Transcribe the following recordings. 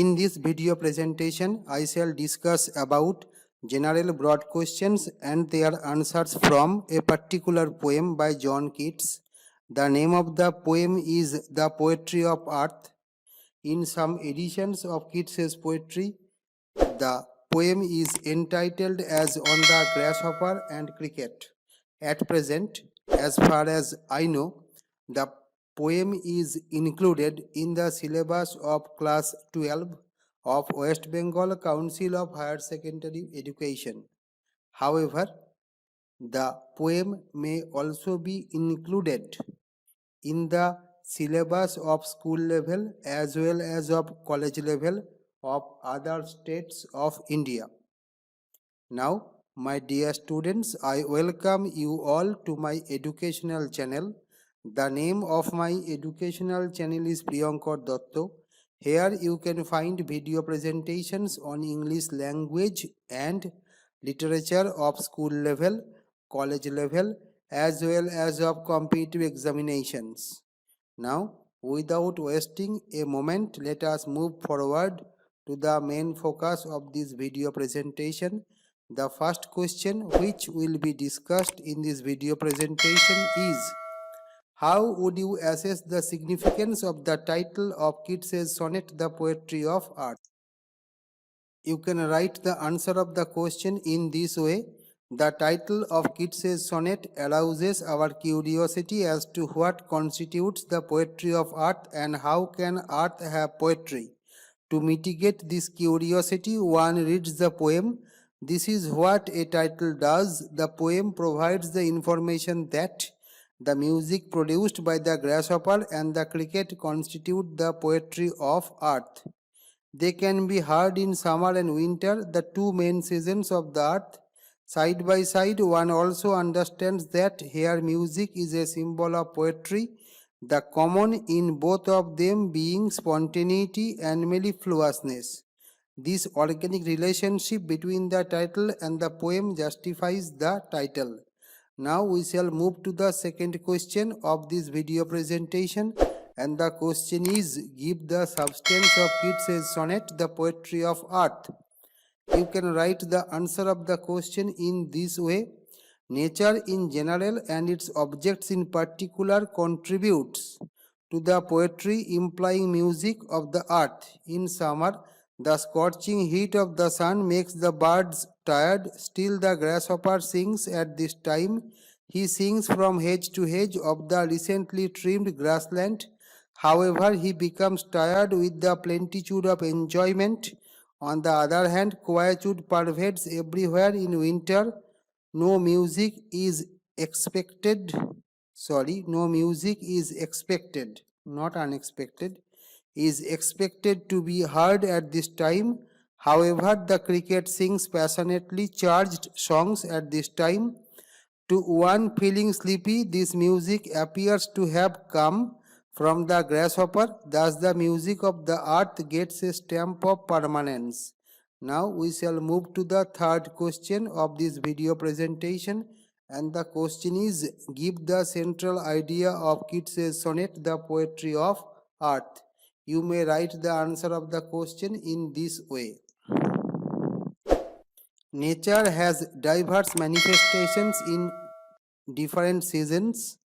In this video presentation, I shall discuss about general broad questions and their answers from a particular poem by John Keats. The name of the poem is The Poetry of Earth. In some editions of Keats's poetry, the poem is entitled as On the Grasshopper and Cricket. At present, as far as I know, the poem is included in the syllabus of class 12 of West Bengal Council of Higher Secondary Education. However, the poem may also be included in the syllabus of school level as well as of college level of other states of India. Now, my dear students, I welcome you all to my educational channel. The name of my educational channel is Priyankar Dotto. Here you can find video presentations on English language and literature of school level, college level, as well as of competitive examinations. Now, without wasting a moment, let us move forward to the main focus of this video presentation. The first question which will be discussed in this video presentation is: how would you assess the significance of the title of Keats's sonnet, The Poetry of Earth? You can write the answer of the question in this way. The title of Keats's sonnet arouses our curiosity as to what constitutes the poetry of earth and how can earth have poetry. To mitigate this curiosity, one reads the poem. This is what a title does. The poem provides the information that the music produced by the grasshopper and the cricket constitute the poetry of earth. They can be heard in summer and winter, the two main seasons of the earth. Side by side, one also understands that here music is a symbol of poetry, the common in both of them being spontaneity and mellifluousness. This organic relationship between the title and the poem justifies the title. Now we shall move to the second question of this video presentation, and the question is: give the substance of Keats's sonnet, The Poetry of Earth. You can write the answer of the question in this way. Nature in general and its objects in particular contributes to the poetry, implying music of the earth. In summer, the scorching heat of the sun makes the birds tired. Still the grasshopper sings at this time. He sings from hedge to hedge of the recently trimmed grassland. However, he becomes tired with the plenitude of enjoyment. On the other hand, quietude pervades everywhere in winter. No music is expected. No music is expected, not unexpected, is expected to be heard at this time. However, the cricket sings passionately charged songs at this time. To one feeling sleepy, this music appears to have come from the grasshopper. Thus, the music of the earth gets a stamp of permanence. Now, we shall move to the third question of this video presentation, and the question is: give the central idea of Keats's sonnet, The Poetry of Earth. You may write the answer of the question in this way. Nature has diverse manifestations in different seasons.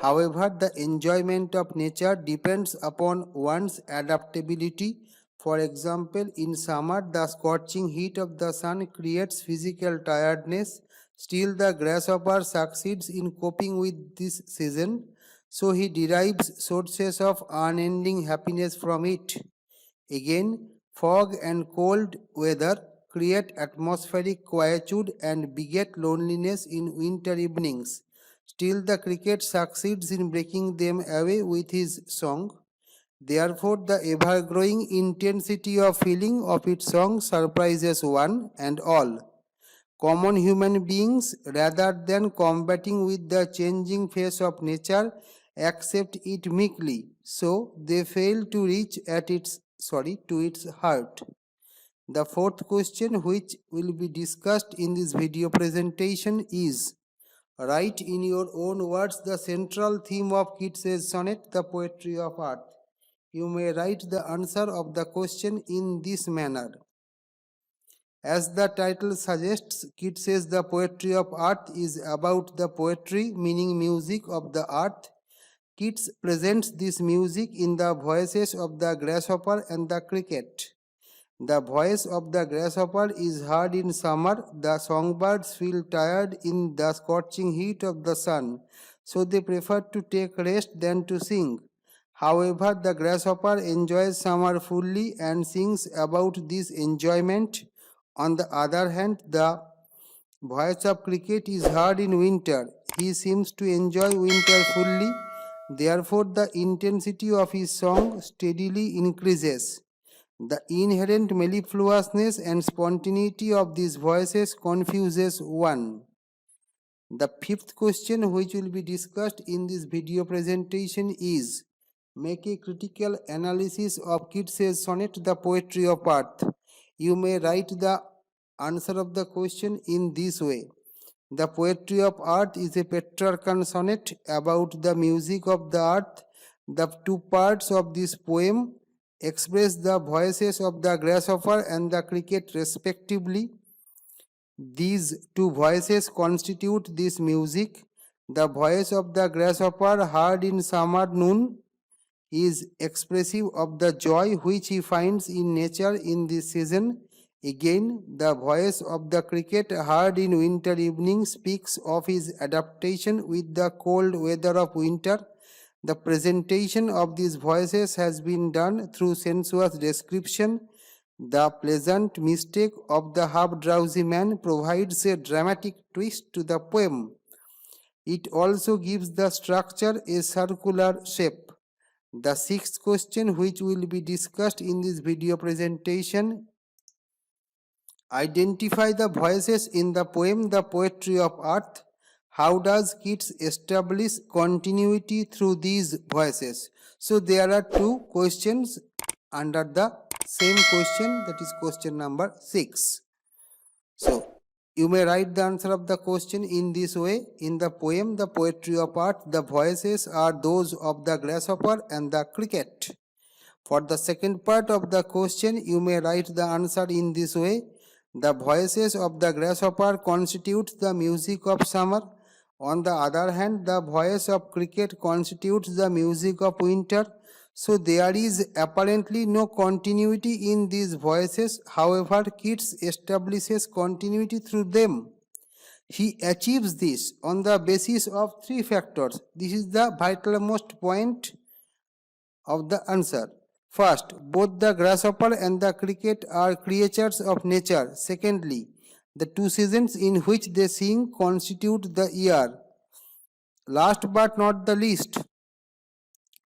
However, the enjoyment of nature depends upon one's adaptability. For example, in summer, the scorching heat of the sun creates physical tiredness. Still, the grasshopper succeeds in coping with this season, so he derives sources of unending happiness from it. Again, fog and cold weather create atmospheric quietude and beget loneliness in winter evenings. Still, the cricket succeeds in breaking them away with his song. Therefore, the ever-growing intensity of feeling of its song surprises one and all. Common human beings, rather than combating with the changing face of nature, accept it meekly, so they fail to reach to its heart. The fourth question which will be discussed in this video presentation is: write in your own words the central theme of Keats's sonnet, The Poetry of Earth. You may write the answer of the question in this manner. As the title suggests, Keats says the poetry of earth is about the poetry, meaning music of the earth. Keats presents this music in the voices of the grasshopper and the cricket. The voice of the grasshopper is heard in summer. The songbirds feel tired in the scorching heat of the sun, so they prefer to take rest than to sing. However, the grasshopper enjoys summer fully and sings about this enjoyment. On the other hand, the voice of cricket is heard in winter. He seems to enjoy winter fully. Therefore, the intensity of his song steadily increases. The inherent mellifluousness and spontaneity of these voices confuses one. The fifth question which will be discussed in this video presentation is: make a critical analysis of Keats's sonnet The Poetry of Earth. You may write the answer of the question in this way. The Poetry of Earth is a Petrarchan sonnet about the music of the earth. The two parts of this poem express the voices of the grasshopper and the cricket respectively. These two voices constitute this music. The voice of the grasshopper heard in summer noon is expressive of the joy which he finds in nature in this season. Again, the voice of the cricket heard in winter evening speaks of his adaptation with the cold weather of winter. The presentation of these voices has been done through sensuous description. The pleasant mistake of the half-drowsy man provides a dramatic twist to the poem. It also gives the structure a circular shape. The sixth question which will be discussed in this video presentation: identify the voices in the poem The Poetry of Earth. How does Keats establish continuity through these voices? So there are two questions under the same question, that is question number 6. So you may write the answer of the question in this way. In the poem The Poetry of Earth, the voices are those of the grasshopper and the cricket. For the second part of the question, you may write the answer in this way. The voices of the grasshopper constitute the music of summer. On the other hand, the voice of cricket constitutes the music of winter. So there is apparently no continuity in these voices. However, Keats establishes continuity through them. He achieves this on the basis of three factors. This is the vitalmost point of the answer. First, both the grasshopper and the cricket are creatures of nature. Secondly, the two seasons in which they sing constitute the year. Last but not the least,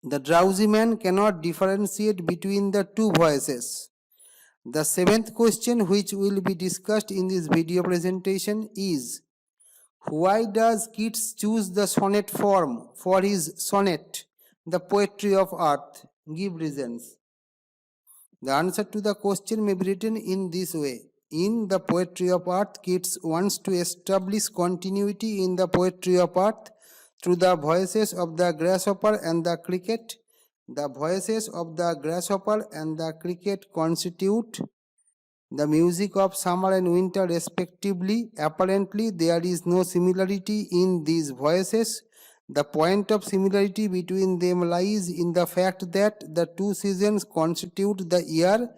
the drowsy man cannot differentiate between the two voices. The seventh question which will be discussed in this video presentation is: why does Keats choose the sonnet form for his sonnet, The Poetry of Earth? Give reasons. The answer to the question may be written in this way. In The Poetry of Earth, Keats wants to establish continuity in the poetry of earth through the voices of the grasshopper and the cricket. The voices of the grasshopper and the cricket constitute the music of summer and winter respectively. Apparently, there is no similarity in these voices. The point of similarity between them lies in the fact that the two seasons constitute the year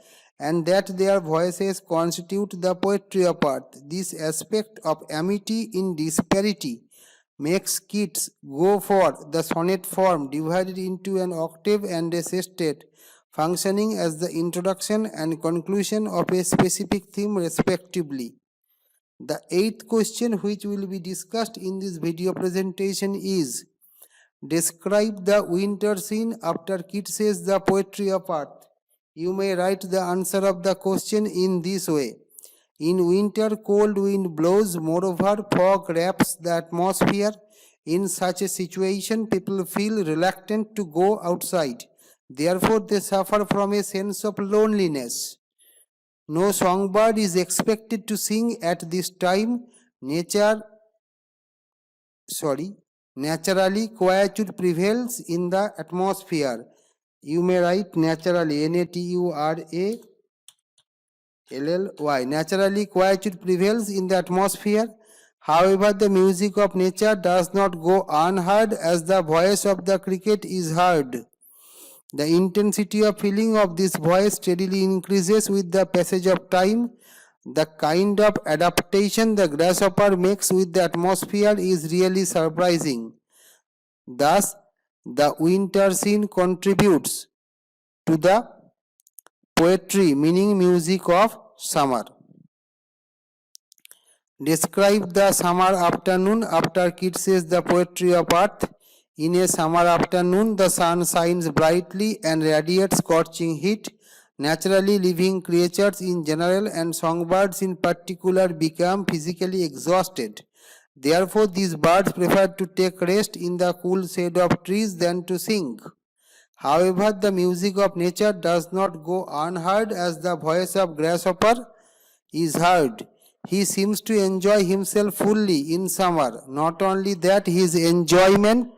and that their voices constitute the poetry of earth. This aspect of amity in disparity makes Keats go for the sonnet form divided into an octave and a sestet, functioning as the introduction and conclusion of a specific theme respectively. The eighth question which will be discussed in this video presentation is: describe the winter scene after Keats' The Poetry of Earth. You may write the answer of the question in this way. In winter, cold wind blows, moreover, fog wraps the atmosphere. In such a situation, people feel reluctant to go outside. Therefore, they suffer from a sense of loneliness. No songbird is expected to sing at this time. Naturally, quietude prevails in the atmosphere. You may write naturally, Naturally. Naturally, quietude prevails in the atmosphere. However, the music of nature does not go unheard as the voice of the cricket is heard. The intensity of feeling of this voice steadily increases with the passage of time. The kind of adaptation the grasshopper makes with the atmosphere is really surprising. Thus, the winter scene contributes to the poetry, meaning music of summer. Describe the summer afternoon after Keats says the poetry of earth. In a summer afternoon, the sun shines brightly and radiates scorching heat. Naturally, living creatures in general and songbirds in particular become physically exhausted. Therefore, these birds prefer to take rest in the cool shade of trees than to sing. However, the music of nature does not go unheard as the voice of grasshopper is heard. He seems to enjoy himself fully in summer. Not only that, his enjoyment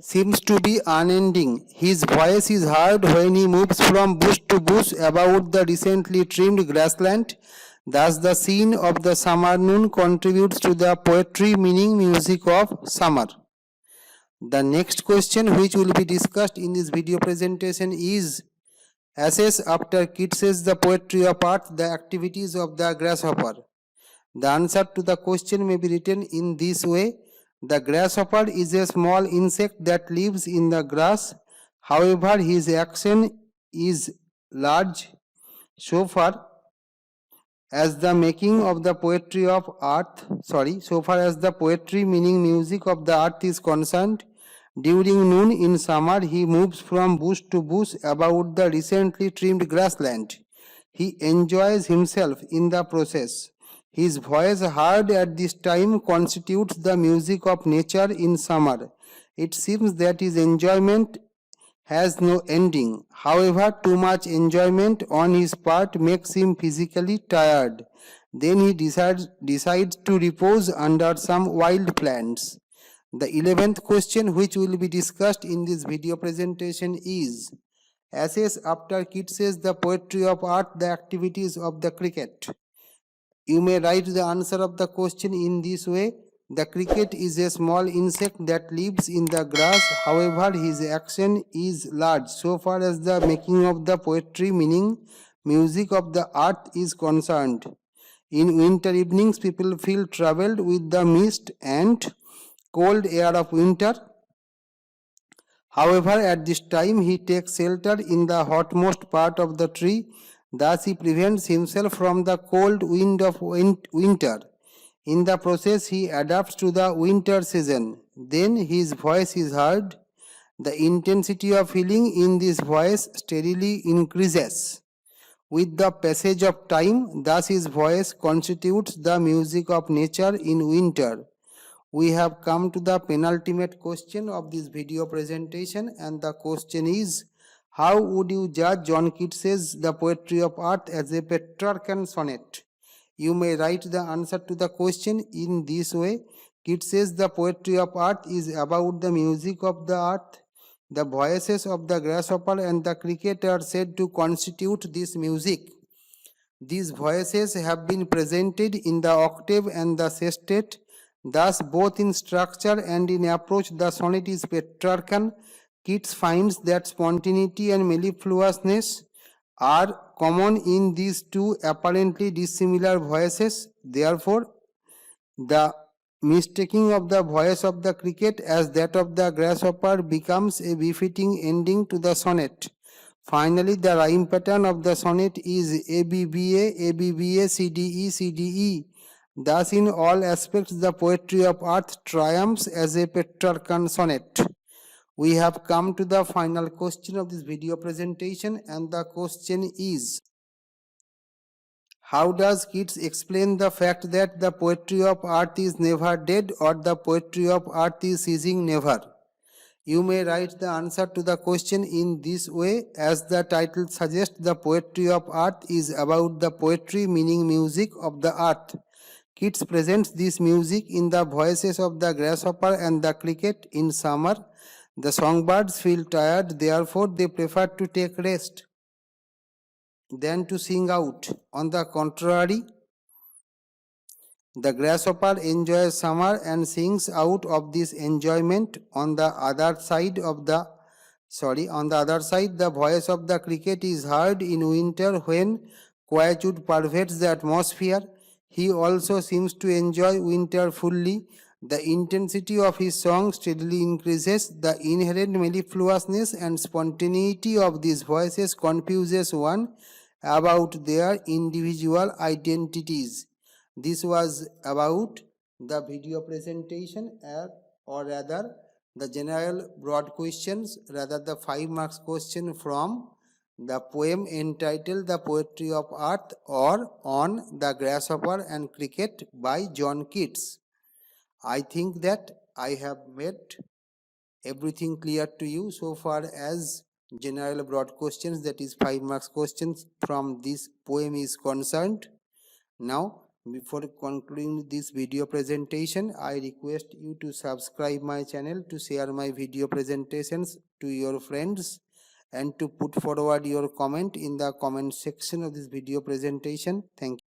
seems to be unending. His voice is heard when he moves from bush to bush about the recently trimmed grassland. Thus, the scene of the summer noon contributes to the poetry, meaning music of summer. The next question which will be discussed in this video presentation is assess after Keats says the poetry of earth the activities of the grasshopper. The answer to the question may be written in this way. The grasshopper is a small insect that lives in the grass. However, his action is large so far as the making of the poetry of earth, so far as the poetry meaning music of the earth is concerned. During noon in summer, he moves from bush to bush about the recently trimmed grassland. He enjoys himself in the process. His voice heard at this time constitutes the music of nature in summer. It seems that his enjoyment has no ending. However, too much enjoyment on his part makes him physically tired. Then he decides to repose under some wild plants. The 11th question which will be discussed in this video presentation is assess after Keats says the poetry of earth the activities of the cricket. You may write the answer of the question in this way. The cricket is a small insect that lives in the grass. However, his action is large so far as the making of the poetry meaning music of the earth is concerned. In winter evenings, people feel troubled with the mist and cold air of winter. However, at this time he takes shelter in the hotmost part of the tree. Thus he prevents himself from the cold wind of winter. In the process he adapts to the winter season. Then his voice is heard. The intensity of feeling in this voice steadily increases with the passage of time. Thus his voice constitutes the music of nature in winter. We have come to the penultimate question of this video presentation, and the question is, how would you judge John Keats' The Poetry of Earth as a Petrarchan sonnet? You may write the answer to the question in this way. Keats says the poetry of earth is about the music of the earth. The voices of the grasshopper and the cricket are said to constitute this music. These voices have been presented in the octave and the sestet. Thus, both in structure and in approach, the sonnet is Petrarchan. Keats finds that spontaneity and mellifluousness are common in these two apparently dissimilar voices. Therefore, the mistaking of the voice of the cricket as that of the grasshopper becomes a befitting ending to the sonnet. Finally, the rhyme pattern of the sonnet is ABBA, ABBA, CDE, CDE. Thus, in all aspects, the poetry of earth triumphs as a Petrarchan sonnet. We have come to the final question of this video presentation, and the question is, how does Keats explain the fact that the poetry of earth is never dead or the poetry of earth is ceasing never? You may write the answer to the question in this way. As the title suggests, the poetry of earth is about the poetry meaning music of the earth. Keats presents this music in the voices of the grasshopper and the cricket in summer. The songbirds feel tired, therefore they prefer to take rest than to sing out. On the contrary, the grasshopper enjoys summer and sings out of this enjoyment. On the other side, the voice of the cricket is heard in winter when quietude pervades the atmosphere. He also seems to enjoy winter fully. The intensity of his song steadily increases. The inherent mellifluousness and spontaneity of these voices confuses one about their individual identities. This was about the video presentation, or rather the general broad questions, rather the 5 marks question from the poem entitled The Poetry of Earth or On the Grasshopper and Cricket by John Keats. I think that I have made everything clear to you so far as general broad questions, that is 5 marks questions from this poem is concerned. Now, before concluding this video presentation, I request you to subscribe my channel, to share my video presentations to your friends, and to put forward your comment in the comment section of this video presentation. Thank you.